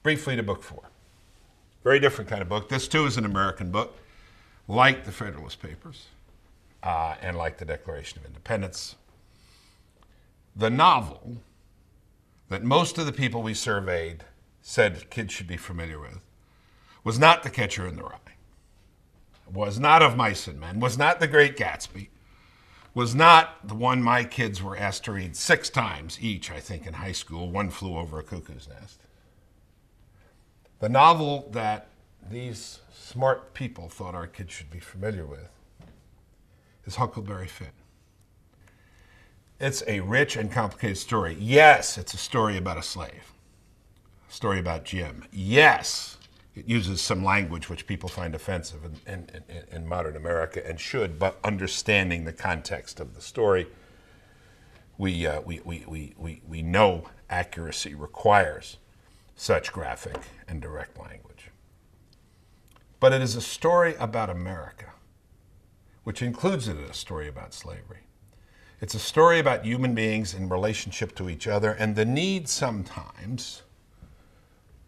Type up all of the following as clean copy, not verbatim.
briefly to book 4. Very different kind of book. This, too, is an American book, like the Federalist Papers and like the Declaration of Independence. The novel that most of the people we surveyed said kids should be familiar with was not The Catcher in the Rye, was not Of Mice and Men, was not The Great Gatsby, was not the one my kids were asked to read 6 times each, I think, in high school, One Flew Over a Cuckoo's Nest. The novel that these smart people thought our kids should be familiar with is Huckleberry Finn. It's a rich and complicated story. Yes, it's a story about a slave, a story about Jim. Yes, it uses some language which people find offensive in modern America and should, but understanding the context of the story, we know accuracy requires such graphic and direct language. But it is a story about America, which includes in it a story about slavery. It's a story about human beings in relationship to each other and the need sometimes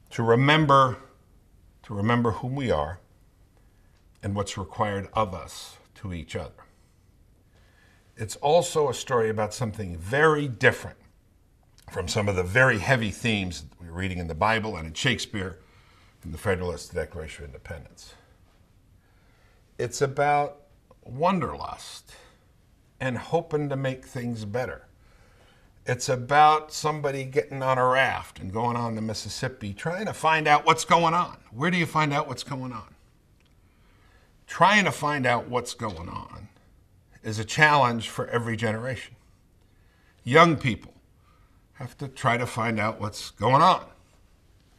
to remember whom we are and what's required of us to each other. It's also a story about something very different from some of the very heavy themes that we're reading in the Bible and in Shakespeare and the Federalist Declaration of Independence. It's about wanderlust and hoping to make things better. It's about somebody getting on a raft and going on the Mississippi, trying to find out what's going on. Where do you find out what's going on? Trying to find out what's going on is a challenge for every generation. Young people have to try to find out what's going on.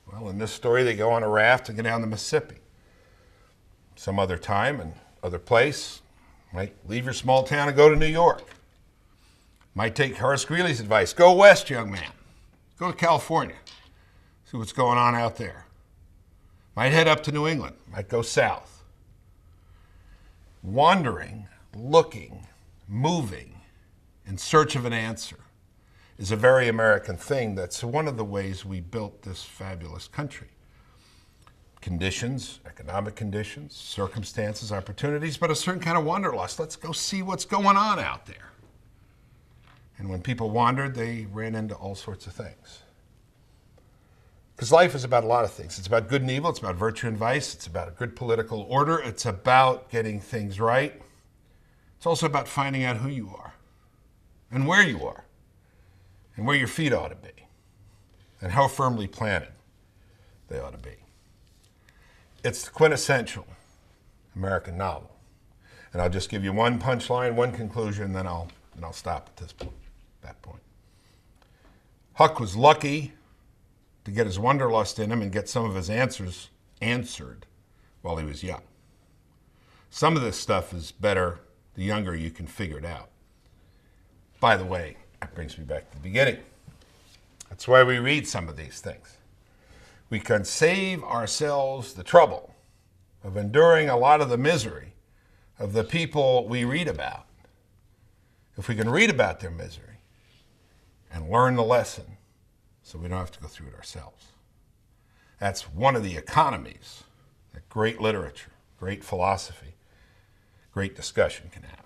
Well, in this story, they go on a raft and get down the Mississippi. Some other time and other place, might leave your small town and go to New York. Might take Horace Greeley's advice. Go west, young man. Go to California. See what's going on out there. Might head up to New England. Might go south. Wandering, looking, moving, in search of an answer is a very American thing. That's one of the ways we built this fabulous country. Conditions, economic conditions, circumstances, opportunities, but a certain kind of wanderlust. Let's go see what's going on out there. And when people wandered, they ran into all sorts of things. Because life is about a lot of things. It's about good and evil. It's about virtue and vice. It's about a good political order. It's about getting things right. It's also about finding out who you are and where you are and where your feet ought to be and how firmly planted they ought to be. It's the quintessential American novel. And I'll just give you one punchline, one conclusion, then I'll stop at that point. Huck was lucky to get his wanderlust in him and get some of his answers answered while he was young. Some of this stuff is better the younger you can figure it out. By the way, that brings me back to the beginning. That's why we read some of these things. We can save ourselves the trouble of enduring a lot of the misery of the people we read about if we can read about their misery and learn the lesson so we don't have to go through it ourselves. That's one of the economies that great literature, great philosophy, great discussion can have.